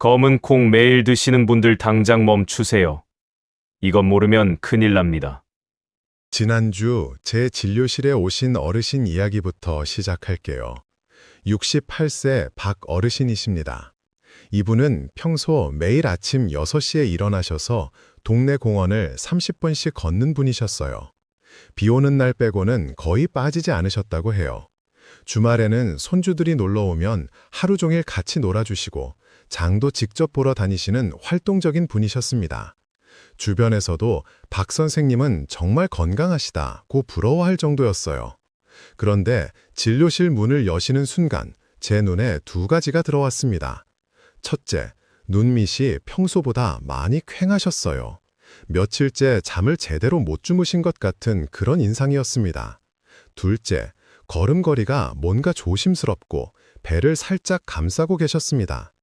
검은 콩 매일 드시는 분들 당장 멈추세요. 이건 모르면 큰일 납니다. 지난주 제 진료실에 오신 어르신 이야기부터 시작할게요. 68세 박 어르신이십니다. 이분은 평소 매일 아침 6시에 일어나셔서 동네 공원을 30분씩 걷는 분이셨어요. 비 오는 날 빼고는 거의 빠지지 않으셨다고 해요. 주말에는 손주들이 놀러 오면 하루 종일 같이 놀아주시고 장도 직접 보러 다니시는 활동적인 분이셨습니다. 주변에서도 박 선생님은 정말 건강하시다고 부러워할 정도였어요. 그런데 진료실 문을 여시는 순간 제 눈에 두 가지가 들어왔습니다. 첫째, 눈밑이 평소보다 많이 퀭하셨어요. 며칠째 잠을 제대로 못 주무신 것 같은 그런 인상이었습니다. 둘째, 걸음걸이가 뭔가 조심스럽고 배를 살짝 감싸고 계셨습니다.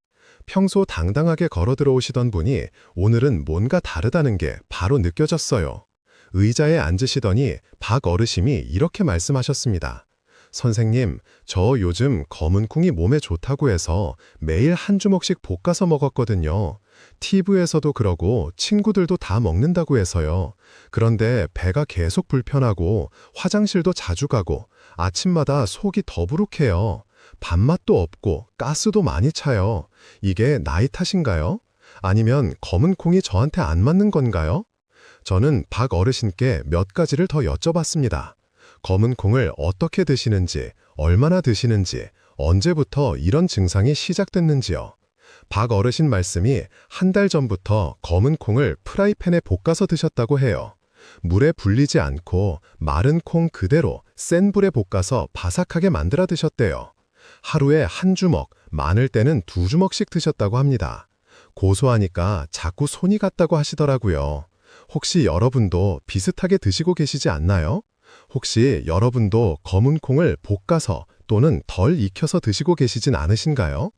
평소 당당하게 걸어 들어오시던 분이 오늘은 뭔가 다르다는 게 바로 느껴졌어요. 의자에 앉으시더니 박 어르신이 이렇게 말씀하셨습니다. 선생님, 저 요즘 검은 콩이 몸에 좋다고 해서 매일 한 주먹씩 볶아서 먹었거든요. TV에서도 그러고 친구들도 다 먹는다고 해서요. 그런데 배가 계속 불편하고 화장실도 자주 가고 아침마다 속이 더부룩해요. 밥맛도 없고 가스도 많이 차요. 이게 나이 탓인가요? 아니면 검은 콩이 저한테 안 맞는 건가요? 저는 박 어르신께 몇 가지를 더 여쭤봤습니다. 검은 콩을 어떻게 드시는지, 얼마나 드시는지, 언제부터 이런 증상이 시작됐는지요. 박 어르신 말씀이 한 달 전부터 검은 콩을 프라이팬에 볶아서 드셨다고 해요. 물에 불리지 않고 마른 콩 그대로 센 불에 볶아서 바삭하게 만들어 드셨대요. 하루에 한 주먹, 많을 때는 2주먹씩 드셨다고 합니다. 고소하니까 자꾸 손이 갔다고 하시더라고요. 혹시 여러분도 비슷하게 드시고 계시지 않나요? 혹시 여러분도 검은 콩을 볶아서 또는 덜 익혀서 드시고 계시진 않으신가요?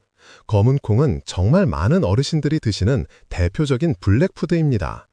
검은 콩은 정말 많은 어르신들이 드시는 대표적인 블랙푸드입니다.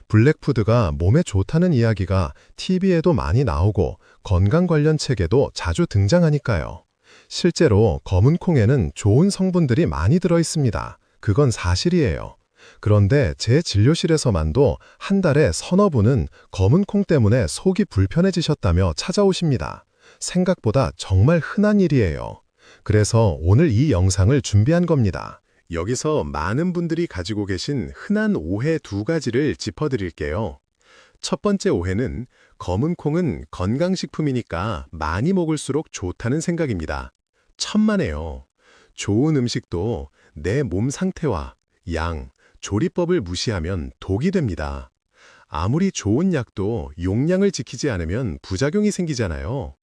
블랙푸드가 몸에 좋다는 이야기가 TV에도 많이 나오고 건강 관련 책에도 자주 등장하니까요. 실제로 검은 콩에는 좋은 성분들이 많이 들어있습니다. 그건 사실이에요. 그런데 제 진료실에서만도 한 달에 서너 분은 검은 콩 때문에 속이 불편해지셨다며 찾아오십니다. 생각보다 정말 흔한 일이에요. 그래서 오늘 이 영상을 준비한 겁니다. 여기서 많은 분들이 가지고 계신 흔한 오해 두 가지를 짚어드릴게요. 첫 번째 오해는 검은 콩은 건강식품이니까 많이 먹을수록 좋다는 생각입니다. 천만에요. 좋은 음식도 내 몸 상태와 양, 조리법을 무시하면 독이 됩니다. 아무리 좋은 약도 용량을 지키지 않으면 부작용이 생기잖아요.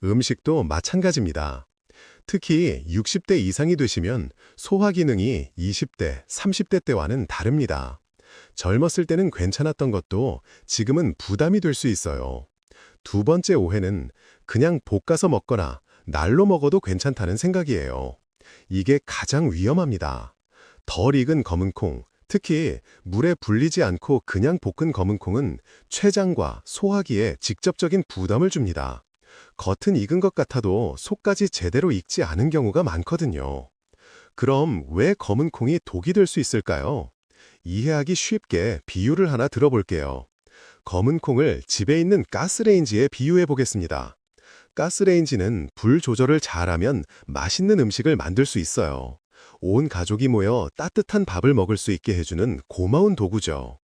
음식도 마찬가지입니다. 특히 60대 이상이 되시면 소화 기능이 20대, 30대 때와는 다릅니다. 젊었을 때는 괜찮았던 것도 지금은 부담이 될 수 있어요. 두 번째 오해는 그냥 볶아서 먹거나 날로 먹어도 괜찮다는 생각이에요. 이게 가장 위험합니다. 덜 익은 검은 콩, 특히 물에 불리지 않고 그냥 볶은 검은 콩은 췌장과 소화기에 직접적인 부담을 줍니다. 겉은 익은 것 같아도 속까지 제대로 익지 않은 경우가 많거든요. 그럼 왜 검은 콩이 독이 될 수 있을까요? 이해하기 쉽게 비유를 하나 들어볼게요. 검은 콩을 집에 있는 가스레인지에 비유해 보겠습니다. 가스레인지는 불 조절을 잘하면 맛있는 음식을 만들 수 있어요. 온 가족이 모여 따뜻한 밥을 먹을 수 있게 해주는 고마운 도구죠.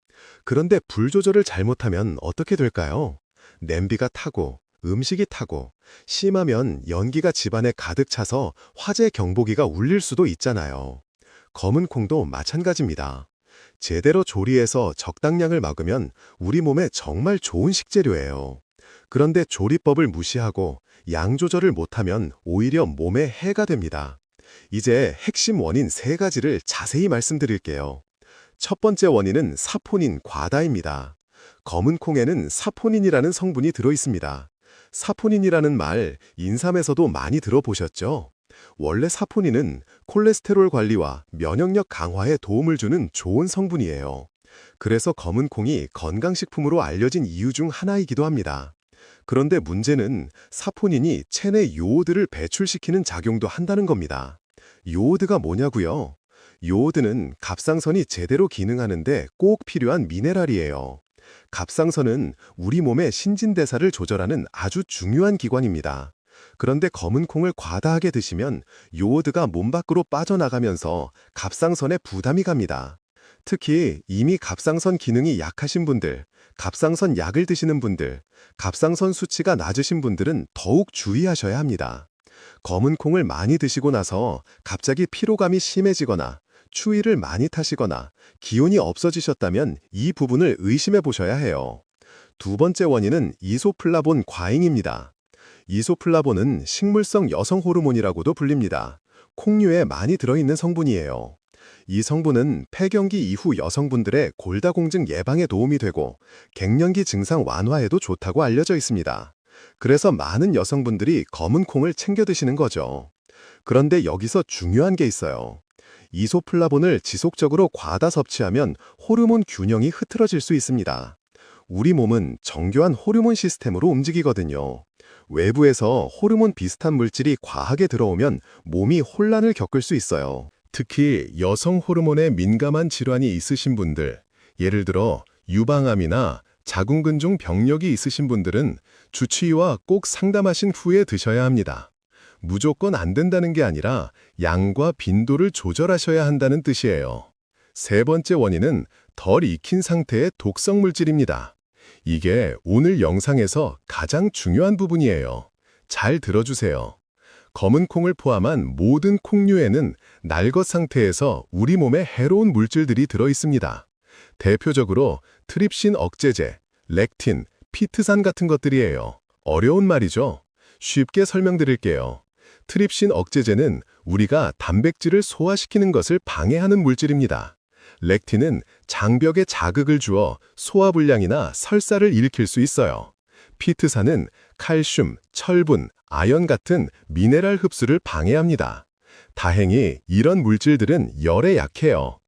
그런데 불 조절을 잘못하면 어떻게 될까요? 냄비가 타고, 음식이 타고, 심하면 연기가 집안에 가득 차서 화재 경보기가 울릴 수도 있잖아요. 검은 콩도 마찬가지입니다. 제대로 조리해서 적당량을 막으면 우리 몸에 정말 좋은 식재료예요. 그런데 조리법을 무시하고 양 조절을 못하면 오히려 몸에 해가 됩니다. 이제 핵심 원인 세 가지를 자세히 말씀드릴게요. 첫 번째 원인은 사포닌 과다입니다. 검은 콩에는 사포닌이라는 성분이 들어있습니다. 사포닌이라는 말 인삼에서도 많이 들어보셨죠? 원래 사포닌은 콜레스테롤 관리와 면역력 강화에 도움을 주는 좋은 성분이에요. 그래서 검은 콩이 건강식품으로 알려진 이유 중 하나이기도 합니다. 그런데 문제는 사포닌이 체내 요오드를 배출시키는 작용도 한다는 겁니다. 요오드가 뭐냐고요? 요오드는 갑상선이 제대로 기능하는데 꼭 필요한 미네랄이에요. 갑상선은 우리 몸의 신진대사를 조절하는 아주 중요한 기관입니다. 그런데 검은 콩을 과다하게 드시면 요오드가 몸 밖으로 빠져나가면서 갑상선에 부담이 갑니다. 특히 이미 갑상선 기능이 약하신 분들, 갑상선 약을 드시는 분들, 갑상선 수치가 낮으신 분들은 더욱 주의하셔야 합니다. 검은 콩을 많이 드시고 나서 갑자기 피로감이 심해지거나 추위를 많이 타시거나 기운이 없어지셨다면 이 부분을 의심해 보셔야 해요. 두 번째 원인은 이소플라본 과잉입니다. 이소플라본은 식물성 여성 호르몬이라고도 불립니다. 콩류에 많이 들어있는 성분이에요. 이 성분은 폐경기 이후 여성분들의 골다공증 예방에 도움이 되고 갱년기 증상 완화에도 좋다고 알려져 있습니다. 그래서 많은 여성분들이 검은 콩을 챙겨 드시는 거죠. 그런데 여기서 중요한 게 있어요. 이소플라본을 지속적으로 과다 섭취하면 호르몬 균형이 흐트러질 수 있습니다. 우리 몸은 정교한 호르몬 시스템으로 움직이거든요. 외부에서 호르몬 비슷한 물질이 과하게 들어오면 몸이 혼란을 겪을 수 있어요. 특히 여성 호르몬에 민감한 질환이 있으신 분들, 예를 들어 유방암이나 자궁근종 병력이 있으신 분들은 주치의와 꼭 상담하신 후에 드셔야 합니다. 무조건 안 된다는 게 아니라 양과 빈도를 조절하셔야 한다는 뜻이에요. 세 번째 원인은 덜 익힌 상태의 독성 물질입니다. 이게 오늘 영상에서 가장 중요한 부분이에요. 잘 들어주세요. 검은 콩을 포함한 모든 콩류에는 날것 상태에서 우리 몸에 해로운 물질들이 들어 있습니다. 대표적으로 트립신 억제제, 렉틴, 피트산 같은 것들이에요. 어려운 말이죠. 쉽게 설명드릴게요. 트립신 억제제는 우리가 단백질을 소화시키는 것을 방해하는 물질입니다. 렉틴은 장벽에 자극을 주어 소화불량이나 설사를 일으킬 수 있어요. 피트산은 칼슘, 철분, 아연 같은 미네랄 흡수를 방해합니다. 다행히 이런 물질들은 열에 약해요.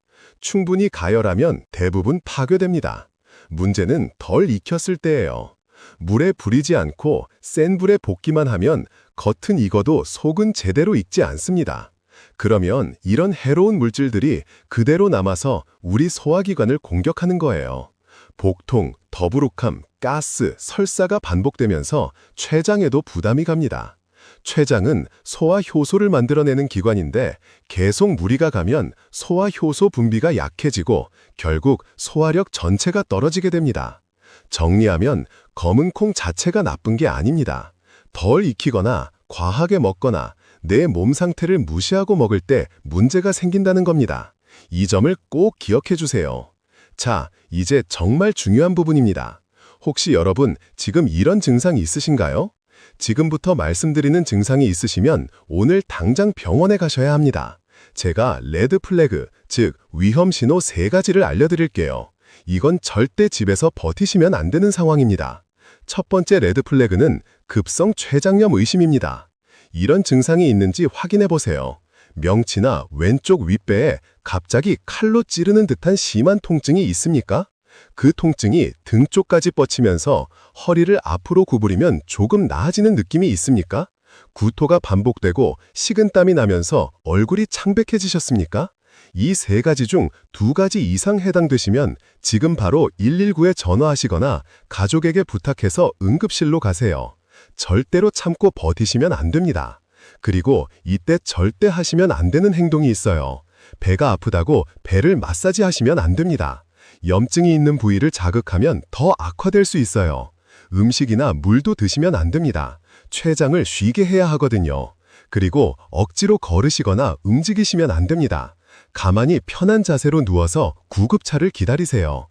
충분히 가열하면 대부분 파괴됩니다. 문제는 덜 익혔을 때예요. 물에 불이지 않고 센 불에 볶기만 하면 겉은 익어도 속은 제대로 익지 않습니다. 그러면 이런 해로운 물질들이 그대로 남아서 우리 소화기관을 공격하는 거예요. 복통, 더부룩함, 가스, 설사가 반복되면서 췌장에도 부담이 갑니다. 췌장은 소화 효소를 만들어내는 기관인데 계속 무리가 가면 소화 효소 분비가 약해지고 결국 소화력 전체가 떨어지게 됩니다. 정리하면 검은 콩 자체가 나쁜 게 아닙니다. 덜 익히거나 과하게 먹거나 내 몸 상태를 무시하고 먹을 때 문제가 생긴다는 겁니다. 이 점을 꼭 기억해 주세요. 자, 이제 정말 중요한 부분입니다. 혹시 여러분 지금 이런 증상이 있으신가요? 지금부터 말씀드리는 증상이 있으시면 오늘 당장 병원에 가셔야 합니다. 제가 레드 플래그, 즉 위험 신호 3가지를 알려드릴게요. 이건 절대 집에서 버티시면 안 되는 상황입니다. 첫 번째 레드 플래그는 급성 췌장염 의심입니다. 이런 증상이 있는지 확인해 보세요. 명치나 왼쪽 윗배에 갑자기 칼로 찌르는 듯한 심한 통증이 있습니까? 그 통증이 등 쪽까지 뻗치면서 허리를 앞으로 구부리면 조금 나아지는 느낌이 있습니까? 구토가 반복되고 식은땀이 나면서 얼굴이 창백해지셨습니까? 이 3가지 중 2가지 이상 해당되시면 지금 바로 119에 전화하시거나 가족에게 부탁해서 응급실로 가세요. 절대로 참고 버티시면 안 됩니다. 그리고 이때 절대 하시면 안 되는 행동이 있어요. 배가 아프다고 배를 마사지하시면 안 됩니다. 염증이 있는 부위를 자극하면 더 악화될 수 있어요. 음식이나 물도 드시면 안 됩니다. 췌장을 쉬게 해야 하거든요. 그리고 억지로 걸으시거나 움직이시면 안 됩니다. 가만히 편한 자세로 누워서 구급차를 기다리세요.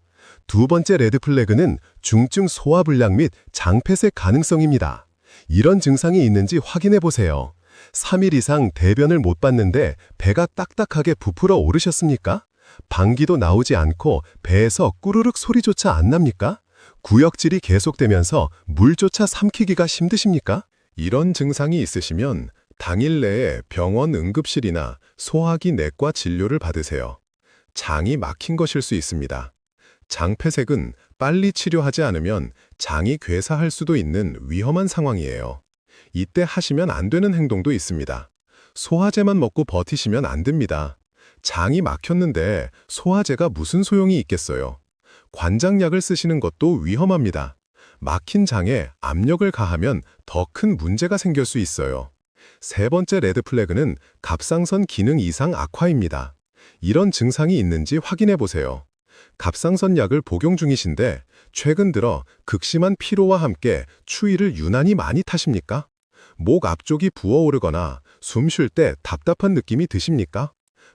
두 번째 레드 플래그는 중증 소화불량 및 장폐색 가능성입니다. 이런 증상이 있는지 확인해 보세요. 3일 이상 대변을 못 봤는데 배가 딱딱하게 부풀어 오르셨습니까? 방귀도 나오지 않고 배에서 꾸르륵 소리조차 안 납니까? 구역질이 계속되면서 물조차 삼키기가 힘드십니까? 이런 증상이 있으시면 당일 내에 병원 응급실이나 소화기 내과 진료를 받으세요. 장이 막힌 것일 수 있습니다. 장폐색은 빨리 치료하지 않으면 장이 괴사할 수도 있는 위험한 상황이에요. 이때 하시면 안 되는 행동도 있습니다. 소화제만 먹고 버티시면 안 됩니다. 장이 막혔는데 소화제가 무슨 소용이 있겠어요. 관장약을 쓰시는 것도 위험합니다. 막힌 장에 압력을 가하면 더 큰 문제가 생길 수 있어요. 세 번째 레드 플래그는 갑상선 기능 이상 악화입니다. 이런 증상이 있는지 확인해 보세요. 갑상선 약을 복용 중이신데 최근 들어 극심한 피로와 함께 추위를 유난히 많이 타십니까? 목 앞쪽이 부어오르거나 숨 쉴 때 답답한 느낌이 드십니까?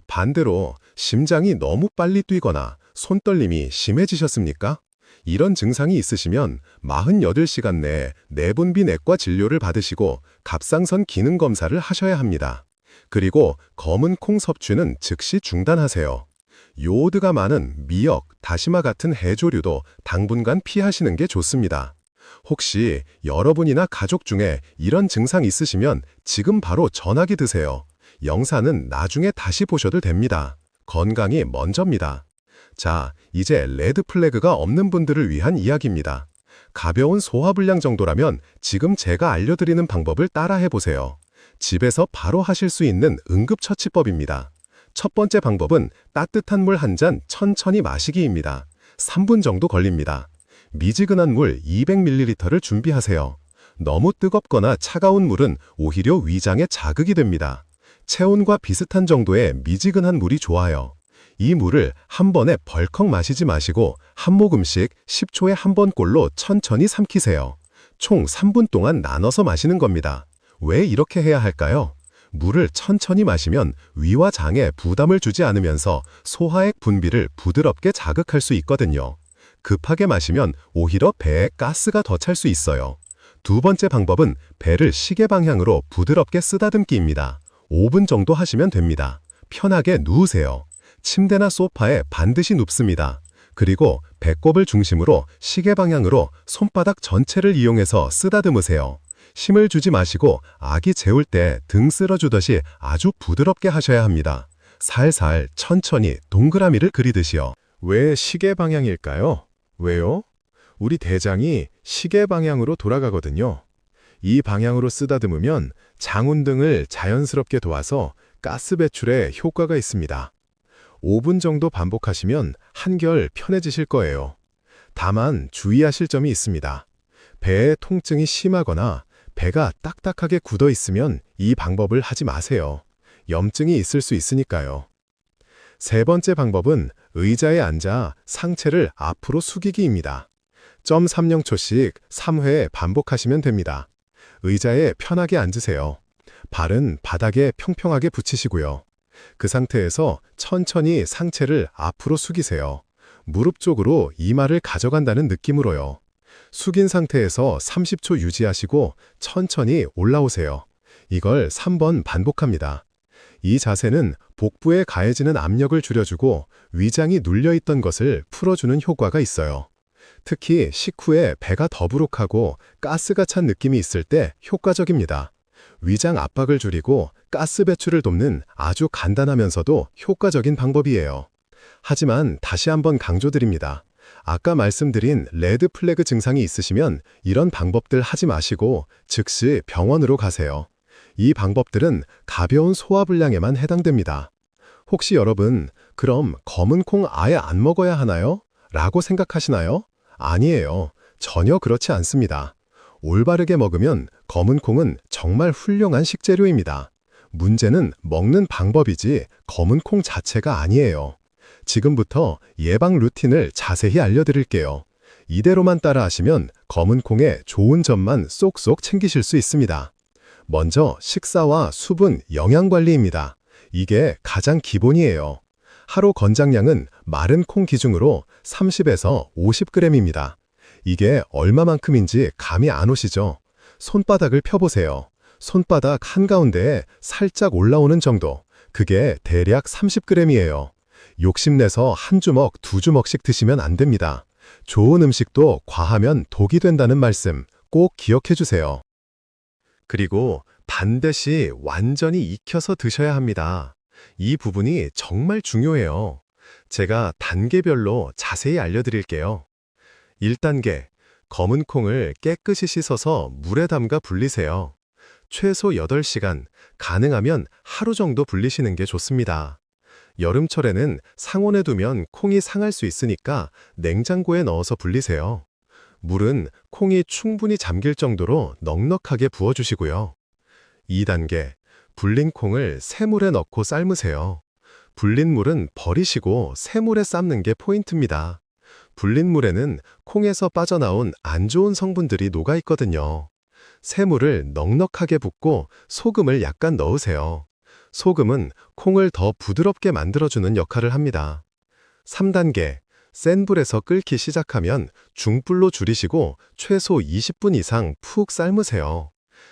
반대로 심장이 너무 빨리 뛰거나 손떨림이 심해지셨습니까? 이런 증상이 있으시면 48시간 내에 내분비 내과 진료를 받으시고 갑상선 기능 검사를 하셔야 합니다. 그리고 검은 콩 섭취는 즉시 중단하세요. 요오드가 많은 미역, 다시마 같은 해조류도 당분간 피하시는 게 좋습니다. 혹시 여러분이나 가족 중에 이런 증상 있으시면 지금 바로 전화기 드세요. 영상은 나중에 다시 보셔도 됩니다. 건강이 먼저입니다. 자, 이제 레드 플래그가 없는 분들을 위한 이야기입니다. 가벼운 소화불량 정도라면 지금 제가 알려드리는 방법을 따라해보세요. 집에서 바로 하실 수 있는 응급처치법입니다. 첫 번째 방법은 따뜻한 물 한 잔 천천히 마시기입니다. 3분 정도 걸립니다. 미지근한 물 200ml를 준비하세요. 너무 뜨겁거나 차가운 물은 오히려 위장에 자극이 됩니다. 체온과 비슷한 정도의 미지근한 물이 좋아요. 이 물을 한 번에 벌컥 마시지 마시고 한 모금씩 10초에 한 번꼴로 천천히 삼키세요. 총 3분 동안 나눠서 마시는 겁니다. 왜 이렇게 해야 할까요? 물을 천천히 마시면 위와 장에 부담을 주지 않으면서 소화액 분비를 부드럽게 자극할 수 있거든요. 급하게 마시면 오히려 배에 가스가 더 찰 수 있어요. 두 번째 방법은 배를 시계 방향으로 부드럽게 쓰다듬기입니다. 5분 정도 하시면 됩니다. 편하게 누우세요. 침대나 소파에 반드시 눕습니다. 그리고 배꼽을 중심으로 시계 방향으로 손바닥 전체를 이용해서 쓰다듬으세요. 힘을 주지 마시고 아기 재울 때 등 쓸어주듯이 아주 부드럽게 하셔야 합니다. 살살 천천히 동그라미를 그리듯이요. 왜 시계 방향일까요? 왜요? 우리 대장이 시계 방향으로 돌아가거든요. 이 방향으로 쓰다듬으면 장운 등을 자연스럽게 도와서 가스 배출에 효과가 있습니다. 5분 정도 반복하시면 한결 편해지실 거예요. 다만 주의하실 점이 있습니다. 배에 통증이 심하거나 배가 딱딱하게 굳어 있으면 이 방법을 하지 마세요. 염증이 있을 수 있으니까요. 세 번째 방법은 의자에 앉아 상체를 앞으로 숙이기입니다. 0.30초씩 3회 반복하시면 됩니다. 의자에 편하게 앉으세요. 발은 바닥에 평평하게 붙이시고요. 그 상태에서 천천히 상체를 앞으로 숙이세요. 무릎 쪽으로 이마를 가져간다는 느낌으로요. 숙인 상태에서 30초 유지하시고 천천히 올라오세요. 이걸 3번 반복합니다. 이 자세는 복부에 가해지는 압력을 줄여주고 위장이 눌려있던 것을 풀어주는 효과가 있어요. 특히 식후에 배가 더부룩하고 가스가 찬 느낌이 있을 때 효과적입니다. 위장 압박을 줄이고 가스 배출을 돕는 아주 간단하면서도 효과적인 방법이에요. 하지만 다시 한번 강조드립니다. 아까 말씀드린 레드 플래그 증상이 있으시면 이런 방법들 하지 마시고 즉시 병원으로 가세요. 이 방법들은 가벼운 소화불량에만 해당됩니다. 혹시 여러분, 그럼 검은 콩 아예 안 먹어야 하나요? 라고 생각하시나요? 아니에요. 전혀 그렇지 않습니다. 올바르게 먹으면 검은 콩은 정말 훌륭한 식재료입니다. 문제는 먹는 방법이지 검은 콩 자체가 아니에요. 지금부터 예방 루틴을 자세히 알려드릴게요. 이대로만 따라하시면 검은 콩의 좋은 점만 쏙쏙 챙기실 수 있습니다. 먼저 식사와 수분, 영양관리입니다. 이게 가장 기본이에요. 하루 권장량은 마른 콩 기준으로 30에서 50g입니다. 이게 얼마만큼인지 감이 안 오시죠? 손바닥을 펴보세요. 손바닥 한가운데에 살짝 올라오는 정도, 그게 대략 30g이에요. 욕심내서 한 주먹, 두 주먹씩 드시면 안 됩니다. 좋은 음식도 과하면 독이 된다는 말씀 꼭 기억해 주세요. 그리고 반드시 완전히 익혀서 드셔야 합니다. 이 부분이 정말 중요해요. 제가 단계별로 자세히 알려드릴게요. 1단계, 검은 콩을 깨끗이 씻어서 물에 담가 불리세요. 최소 8시간, 가능하면 하루 정도 불리시는 게 좋습니다. 여름철에는 상온에 두면 콩이 상할 수 있으니까 냉장고에 넣어서 불리세요. 물은 콩이 충분히 잠길 정도로 넉넉하게 부어주시고요. 2단계, 불린 콩을 새물에 넣고 삶으세요. 불린 물은 버리시고 새물에 삶는 게 포인트입니다. 불린 물에는 콩에서 빠져나온 안 좋은 성분들이 녹아 있거든요. 새물을 넉넉하게 붓고 소금을 약간 넣으세요. 소금은 콩을 더 부드럽게 만들어주는 역할을 합니다. 3단계, 센 불에서 끓기 시작하면 중불로 줄이시고 최소 20분 이상 푹 삶으세요.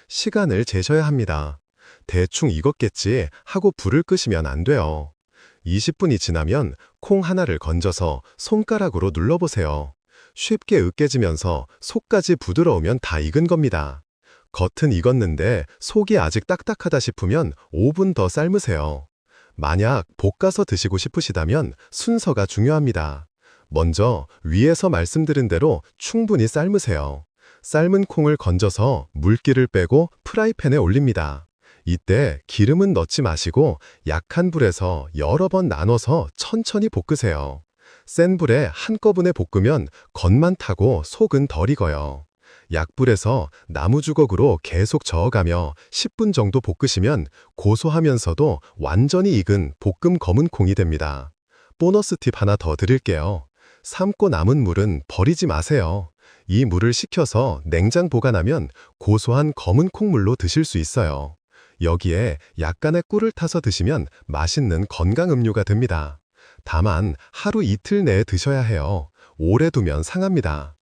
시간을 재셔야 합니다. 대충 익었겠지 하고 불을 끄시면 안 돼요. 20분이 지나면 콩 하나를 건져서 손가락으로 눌러보세요. 쉽게 으깨지면서 속까지 부드러우면 다 익은 겁니다. 겉은 익었는데 속이 아직 딱딱하다 싶으면 5분 더 삶으세요. 만약 볶아서 드시고 싶으시다면 순서가 중요합니다. 먼저 위에서 말씀드린 대로 충분히 삶으세요. 삶은 콩을 건져서 물기를 빼고 프라이팬에 올립니다. 이때 기름은 넣지 마시고 약한 불에서 여러 번 나눠서 천천히 볶으세요. 센 불에 한꺼번에 볶으면 겉만 타고 속은 덜 익어요. 약불에서 나무주걱으로 계속 저어가며 10분 정도 볶으시면 고소하면서도 완전히 익은 볶음 검은 콩이 됩니다. 보너스 팁 하나 더 드릴게요. 삶고 남은 물은 버리지 마세요. 이 물을 식혀서 냉장 보관하면 고소한 검은 콩물로 드실 수 있어요. 여기에 약간의 꿀을 타서 드시면 맛있는 건강 음료가 됩니다. 다만 하루 이틀 내에 드셔야 해요. 오래 두면 상합니다.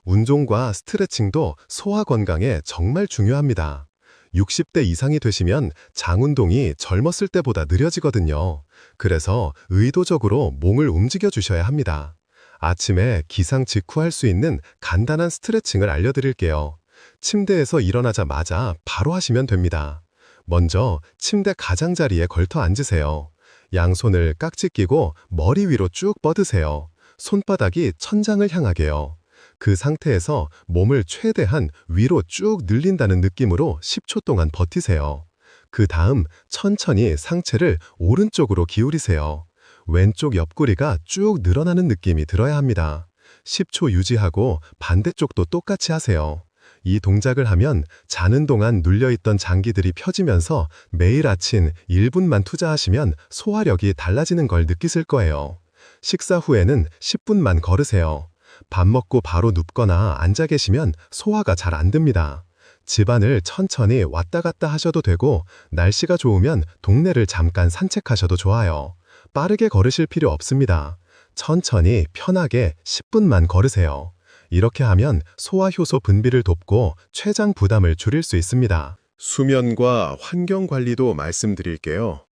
운동과 스트레칭도 소화 건강에 정말 중요합니다. 60대 이상이 되시면 장 운동이 젊었을 때보다 느려지거든요. 그래서 의도적으로 몸을 움직여 주셔야 합니다. 아침에 기상 직후 할 수 있는 간단한 스트레칭을 알려드릴게요. 침대에서 일어나자마자 바로 하시면 됩니다. 먼저 침대 가장자리에 걸터 앉으세요. 양손을 깍지 끼고 머리 위로 쭉 뻗으세요. 손바닥이 천장을 향하게요. 그 상태에서 몸을 최대한 위로 쭉 늘린다는 느낌으로 10초 동안 버티세요. 그 다음 천천히 상체를 오른쪽으로 기울이세요. 왼쪽 옆구리가 쭉 늘어나는 느낌이 들어야 합니다. 10초 유지하고 반대쪽도 똑같이 하세요. 이 동작을 하면 자는 동안 눌려있던 장기들이 펴지면서 매일 아침 1분만 투자하시면 소화력이 달라지는 걸 느끼실 거예요. 식사 후에는 10분만 걸으세요. 밥 먹고 바로 눕거나 앉아 계시면 소화가 잘 안 됩니다. 집안을 천천히 왔다 갔다 하셔도 되고 날씨가 좋으면 동네를 잠깐 산책하셔도 좋아요. 빠르게 걸으실 필요 없습니다. 천천히 편하게 10분만 걸으세요. 이렇게 하면 소화효소 분비를 돕고 췌장 부담을 줄일 수 있습니다. 수면과 환경 관리도 말씀드릴게요.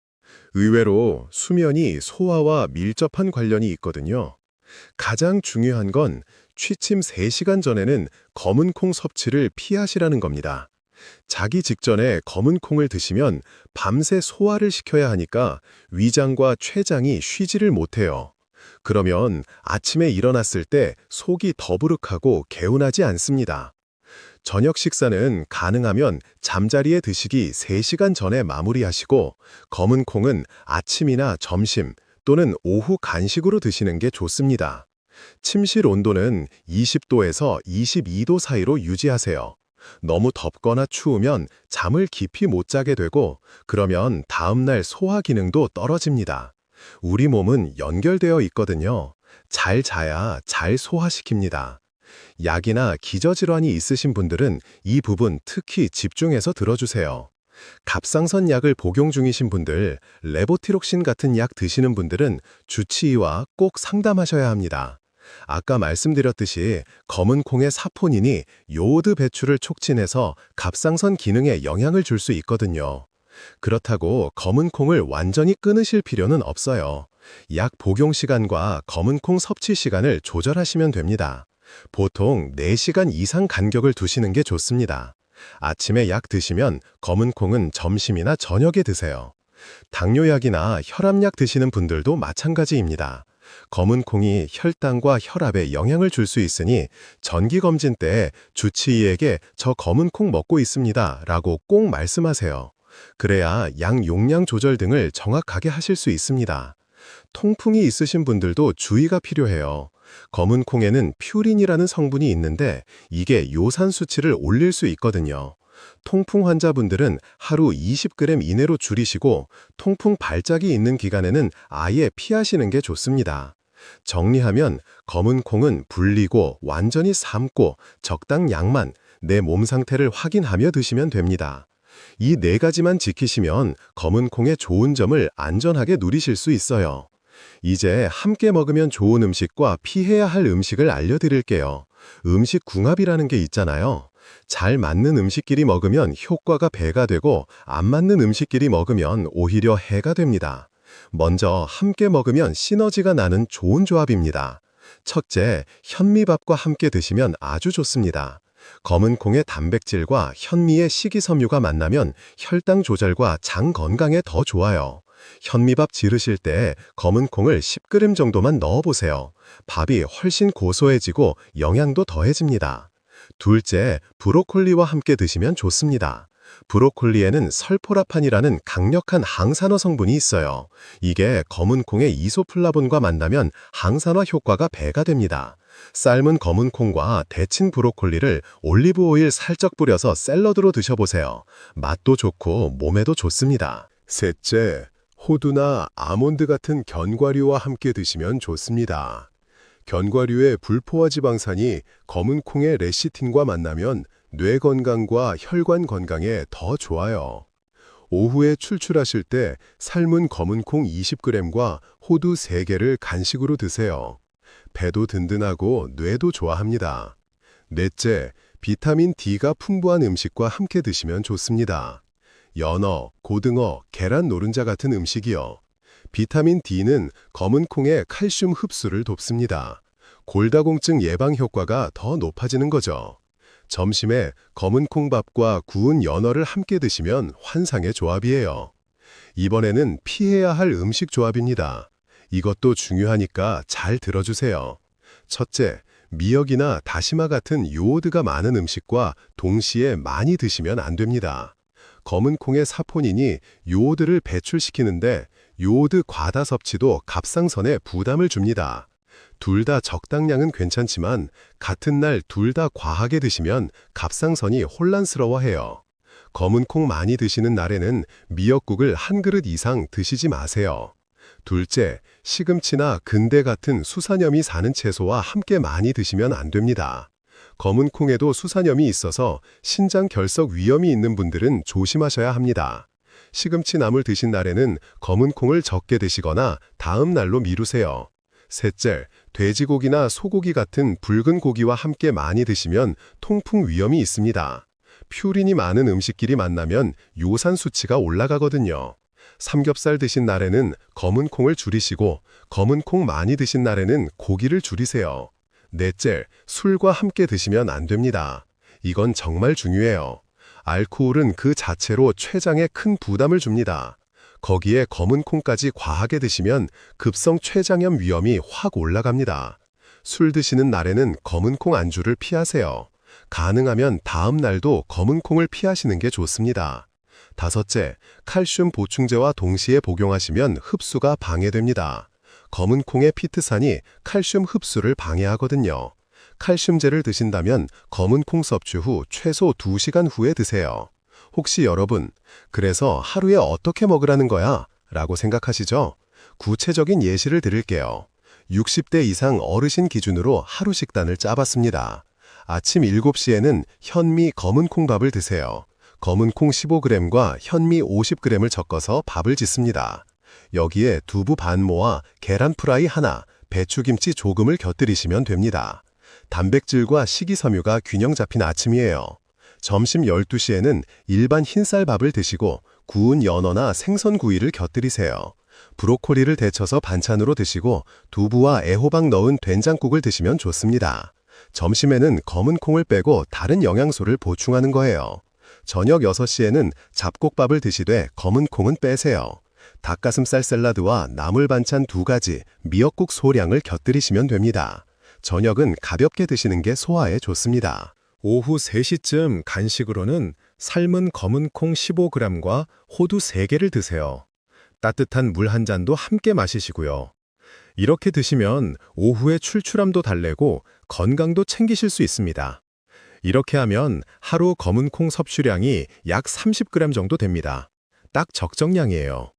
의외로 수면이 소화와 밀접한 관련이 있거든요. 가장 중요한 건 취침 3시간 전에는 검은 콩 섭취를 피하시라는 겁니다. 자기 직전에 검은 콩을 드시면 밤새 소화를 시켜야 하니까 위장과 췌장이 쉬지를 못해요. 그러면 아침에 일어났을 때 속이 더부룩하고 개운하지 않습니다. 저녁 식사는 가능하면 잠자리에 드시기 3시간 전에 마무리하시고 검은 콩은 아침이나 점심 또는 오후 간식으로 드시는 게 좋습니다. 침실 온도는 20도에서 22도 사이로 유지하세요. 너무 덥거나 추우면 잠을 깊이 못 자게 되고 그러면 다음날 소화 기능도 떨어집니다. 우리 몸은 연결되어 있거든요. 잘 자야 잘 소화시킵니다. 약이나 기저질환이 있으신 분들은 이 부분 특히 집중해서 들어주세요. 갑상선 약을 복용 중이신 분들, 레보티록신 같은 약 드시는 분들은 주치의와 꼭 상담하셔야 합니다. 아까 말씀드렸듯이 검은 콩의 사포닌이 요오드 배출을 촉진해서 갑상선 기능에 영향을 줄 수 있거든요. 그렇다고 검은 콩을 완전히 끊으실 필요는 없어요. 약 복용 시간과 검은 콩 섭취 시간을 조절하시면 됩니다. 보통 4시간 이상 간격을 두시는 게 좋습니다. 아침에 약 드시면 검은 콩은 점심이나 저녁에 드세요. 당뇨약이나 혈압약 드시는 분들도 마찬가지입니다. 검은 콩이 혈당과 혈압에 영향을 줄 수 있으니 정기검진 때 주치의에게 저 검은 콩 먹고 있습니다 라고 꼭 말씀하세요. 그래야 양 용량 조절 등을 정확하게 하실 수 있습니다. 통풍이 있으신 분들도 주의가 필요해요. 검은 콩에는 퓨린이라는 성분이 있는데 이게 요산 수치를 올릴 수 있거든요. 통풍 환자분들은 하루 20g 이내로 줄이시고 통풍 발작이 있는 기간에는 아예 피하시는 게 좋습니다. 정리하면 검은 콩은 불리고 완전히 삶고 적당 양만 내 몸 상태를 확인하며 드시면 됩니다. 이 네 가지만 지키시면 검은 콩의 좋은 점을 안전하게 누리실 수 있어요. 이제 함께 먹으면 좋은 음식과 피해야 할 음식을 알려드릴게요. 음식 궁합이라는 게 있잖아요. 잘 맞는 음식끼리 먹으면 효과가 배가 되고 안 맞는 음식끼리 먹으면 오히려 해가 됩니다. 먼저 함께 먹으면 시너지가 나는 좋은 조합입니다. 첫째, 현미밥과 함께 드시면 아주 좋습니다. 검은 콩의 단백질과 현미의 식이섬유가 만나면 혈당 조절과 장 건강에 더 좋아요. 현미밥 지르실 때 검은 콩을 10g 정도만 넣어보세요. 밥이 훨씬 고소해지고 영양도 더해집니다. 둘째, 브로콜리와 함께 드시면 좋습니다. 브로콜리에는 설포라판이라는 강력한 항산화 성분이 있어요. 이게 검은 콩의 이소플라본과 만나면 항산화 효과가 배가 됩니다. 삶은 검은 콩과 데친 브로콜리를 올리브 오일 살짝 뿌려서 샐러드로 드셔보세요. 맛도 좋고 몸에도 좋습니다. 셋째, 호두나 아몬드 같은 견과류와 함께 드시면 좋습니다. 견과류의 불포화 지방산이 검은 콩의 레시틴과 만나면 뇌 건강과 혈관 건강에 더 좋아요. 오후에 출출하실 때 삶은 검은 콩 20g과 호두 3개를 간식으로 드세요. 배도 든든하고 뇌도 좋아합니다. 넷째, 비타민 D가 풍부한 음식과 함께 드시면 좋습니다. 연어, 고등어, 계란 노른자 같은 음식이요. 비타민 D는 검은 콩의 칼슘 흡수를 돕습니다. 골다공증 예방 효과가 더 높아지는 거죠. 점심에 검은 콩밥과 구운 연어를 함께 드시면 환상의 조합이에요. 이번에는 피해야 할 음식 조합입니다. 이것도 중요하니까 잘 들어주세요. 첫째, 미역이나 다시마 같은 요오드가 많은 음식과 동시에 많이 드시면 안 됩니다. 검은 콩의 사포닌이 요오드를 배출시키는데 요오드 과다 섭취도 갑상선에 부담을 줍니다. 둘 다 적당량은 괜찮지만 같은 날 둘 다 과하게 드시면 갑상선이 혼란스러워해요. 검은 콩 많이 드시는 날에는 미역국을 한 그릇 이상 드시지 마세요. 둘째, 시금치나 근대 같은 수산염이 사는 채소와 함께 많이 드시면 안 됩니다. 검은 콩에도 수산염이 있어서 신장 결석 위험이 있는 분들은 조심하셔야 합니다. 시금치 나물 드신 날에는 검은 콩을 적게 드시거나 다음 날로 미루세요. 셋째, 돼지고기나 소고기 같은 붉은 고기와 함께 많이 드시면 통풍 위험이 있습니다. 퓨린이 많은 음식끼리 만나면 요산 수치가 올라가거든요. 삼겹살 드신 날에는 검은 콩을 줄이시고 검은 콩 많이 드신 날에는 고기를 줄이세요. 넷째, 술과 함께 드시면 안 됩니다. 이건 정말 중요해요. 알코올은 그 자체로 췌장에 큰 부담을 줍니다. 거기에 검은 콩까지 과하게 드시면 급성 췌장염 위험이 확 올라갑니다. 술 드시는 날에는 검은 콩 안주를 피하세요. 가능하면 다음 날도 검은 콩을 피하시는 게 좋습니다. 다섯째, 칼슘 보충제와 동시에 복용하시면 흡수가 방해됩니다. 검은 콩의 피트산이 칼슘 흡수를 방해하거든요. 칼슘제를 드신다면 검은 콩 섭취 후 최소 2시간 후에 드세요. 혹시 여러분, 그래서 하루에 어떻게 먹으라는 거야? 라고 생각하시죠? 구체적인 예시를 드릴게요. 60대 이상 어르신 기준으로 하루 식단을 짜봤습니다. 아침 7시에는 현미 검은 콩밥을 드세요. 검은 콩 15g과 현미 50g을 섞어서 밥을 짓습니다. 여기에 두부 반모와 계란 프라이 하나, 배추김치 조금을 곁들이시면 됩니다. 단백질과 식이섬유가 균형 잡힌 아침이에요. 점심 12시에는 일반 흰쌀밥을 드시고 구운 연어나 생선구이를 곁들이세요. 브로콜리를 데쳐서 반찬으로 드시고 두부와 애호박 넣은 된장국을 드시면 좋습니다. 점심에는 검은 콩을 빼고 다른 영양소를 보충하는 거예요. 저녁 6시에는 잡곡밥을 드시되 검은 콩은 빼세요. 닭가슴살 샐러드와 나물 반찬 2가지, 미역국 소량을 곁들이시면 됩니다. 저녁은 가볍게 드시는 게 소화에 좋습니다. 오후 3시쯤 간식으로는 삶은 검은 콩 15g과 호두 3개를 드세요. 따뜻한 물 한 잔도 함께 마시시고요. 이렇게 드시면 오후에 출출함도 달래고 건강도 챙기실 수 있습니다. 이렇게 하면 하루 검은 콩 섭취량이 약 30g 정도 됩니다. 딱 적정량이에요.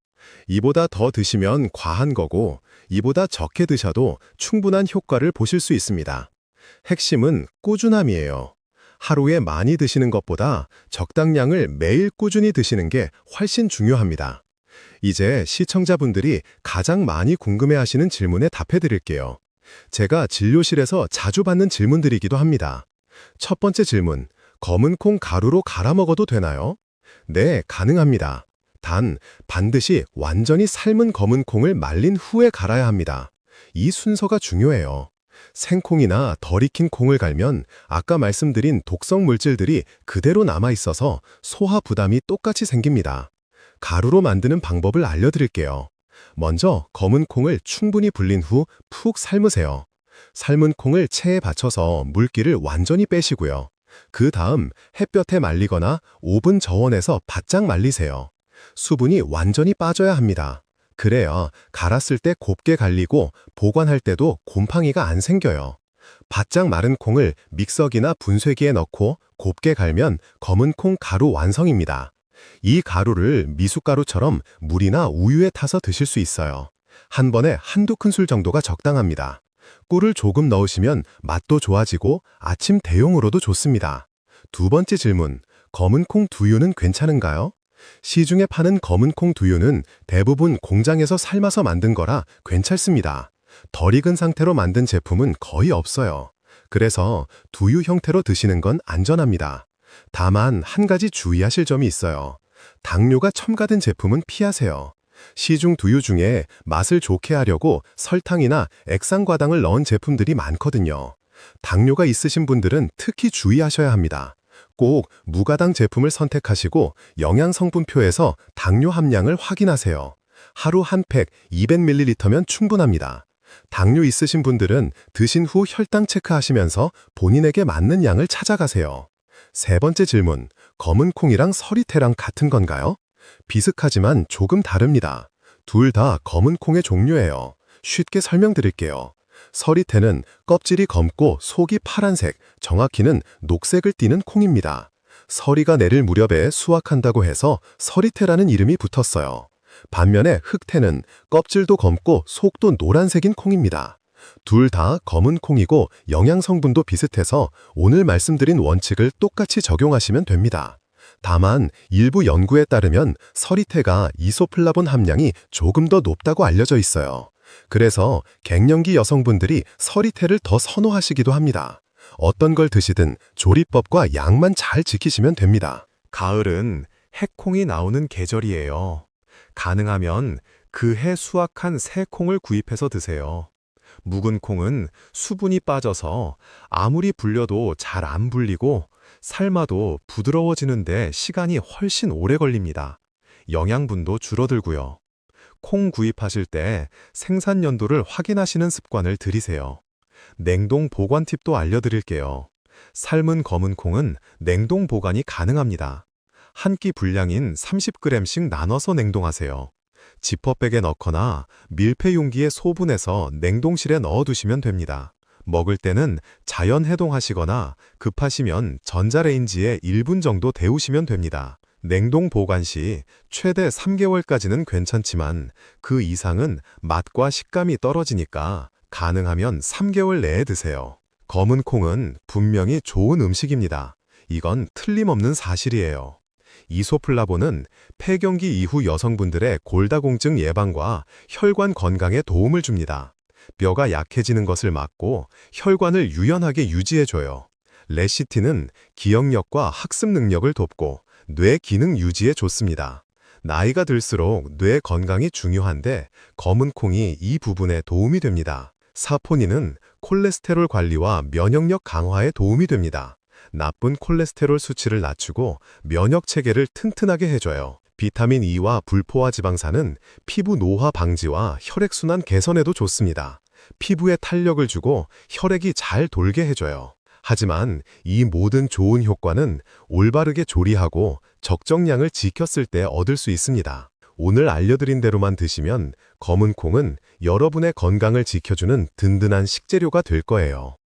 이보다 더 드시면 과한 거고, 이보다 적게 드셔도 충분한 효과를 보실 수 있습니다. 핵심은 꾸준함이에요. 하루에 많이 드시는 것보다 적당량을 매일 꾸준히 드시는 게 훨씬 중요합니다. 이제 시청자분들이 가장 많이 궁금해하시는 질문에 답해 드릴게요. 제가 진료실에서 자주 받는 질문들이기도 합니다. 첫 번째 질문, 검은 콩 가루로 갈아 먹어도 되나요? 네, 가능합니다. 단, 반드시 완전히 삶은 검은 콩을 말린 후에 갈아야 합니다. 이 순서가 중요해요. 생콩이나 덜 익힌 콩을 갈면 아까 말씀드린 독성 물질들이 그대로 남아있어서 소화 부담이 똑같이 생깁니다. 가루로 만드는 방법을 알려드릴게요. 먼저 검은 콩을 충분히 불린 후 푹 삶으세요. 삶은 콩을 체에 받쳐서 물기를 완전히 빼시고요. 그 다음 햇볕에 말리거나 오븐 저온에서 바짝 말리세요. 수분이 완전히 빠져야 합니다. 그래야 갈았을 때 곱게 갈리고 보관할 때도 곰팡이가 안 생겨요. 바짝 마른 콩을 믹서기나 분쇄기에 넣고 곱게 갈면 검은 콩 가루 완성입니다. 이 가루를 미숫가루처럼 물이나 우유에 타서 드실 수 있어요. 한 번에 한두 큰술 정도가 적당합니다. 꿀을 조금 넣으시면 맛도 좋아지고 아침 대용으로도 좋습니다. 두 번째 질문, 검은 콩 두유는 괜찮은가요? 시중에 파는 검은 콩 두유는 대부분 공장에서 삶아서 만든 거라 괜찮습니다. 덜 익은 상태로 만든 제품은 거의 없어요. 그래서 두유 형태로 드시는 건 안전합니다. 다만 한 가지 주의하실 점이 있어요. 당류가 첨가된 제품은 피하세요. 시중 두유 중에 맛을 좋게 하려고 설탕이나 액상과당을 넣은 제품들이 많거든요. 당뇨가 있으신 분들은 특히 주의하셔야 합니다. 꼭 무가당 제품을 선택하시고 영양성분표에서 당뇨 함량을 확인하세요. 하루 한 팩 200ml면 충분합니다. 당뇨 있으신 분들은 드신 후 혈당 체크하시면서 본인에게 맞는 양을 찾아가세요. 세 번째 질문, 검은 콩이랑 서리태랑 같은 건가요? 비슷하지만 조금 다릅니다. 둘 다 검은 콩의 종류예요. 쉽게 설명드릴게요. 서리태는 껍질이 검고 속이 파란색, 정확히는 녹색을 띠는 콩입니다. 서리가 내릴 무렵에 수확한다고 해서 서리태라는 이름이 붙었어요. 반면에 흑태는 껍질도 검고 속도 노란색인 콩입니다. 둘 다 검은 콩이고 영양 성분도 비슷해서 오늘 말씀드린 원칙을 똑같이 적용하시면 됩니다. 다만 일부 연구에 따르면 서리태가 이소플라본 함량이 조금 더 높다고 알려져 있어요. 그래서 갱년기 여성분들이 서리태를 더 선호하시기도 합니다. 어떤 걸 드시든 조리법과 양만 잘 지키시면 됩니다. 가을은 해콩이 나오는 계절이에요. 가능하면 그 해 수확한 새 콩을 구입해서 드세요. 묵은 콩은 수분이 빠져서 아무리 불려도 잘 안 불리고 삶아도 부드러워지는데 시간이 훨씬 오래 걸립니다. 영양분도 줄어들고요. 콩 구입하실 때 생산 연도를 확인하시는 습관을 들이세요. 냉동 보관 팁도 알려드릴게요. 삶은 검은 콩은 냉동 보관이 가능합니다. 한 끼 분량인 30g씩 나눠서 냉동하세요. 지퍼백에 넣거나 밀폐 용기에 소분해서 냉동실에 넣어두시면 됩니다. 먹을 때는 자연 해동하시거나 급하시면 전자레인지에 1분 정도 데우시면 됩니다. 냉동 보관 시 최대 3개월까지는 괜찮지만 그 이상은 맛과 식감이 떨어지니까 가능하면 3개월 내에 드세요. 검은 콩은 분명히 좋은 음식입니다. 이건 틀림없는 사실이에요. 이소플라본은 폐경기 이후 여성분들의 골다공증 예방과 혈관 건강에 도움을 줍니다. 뼈가 약해지는 것을 막고 혈관을 유연하게 유지해줘요. 레시틴은 기억력과 학습 능력을 돕고 뇌 기능 유지에 좋습니다. 나이가 들수록 뇌 건강이 중요한데 검은 콩이 이 부분에 도움이 됩니다. 사포닌은 콜레스테롤 관리와 면역력 강화에 도움이 됩니다. 나쁜 콜레스테롤 수치를 낮추고 면역 체계를 튼튼하게 해줘요. 비타민 E와 불포화 지방산은 피부 노화 방지와 혈액순환 개선에도 좋습니다. 피부에 탄력을 주고 혈액이 잘 돌게 해줘요. 하지만 이 모든 좋은 효과는 올바르게 조리하고 적정량을 지켰을 때 얻을 수 있습니다. 오늘 알려드린 대로만 드시면 검은 콩은 여러분의 건강을 지켜주는 든든한 식재료가 될 거예요.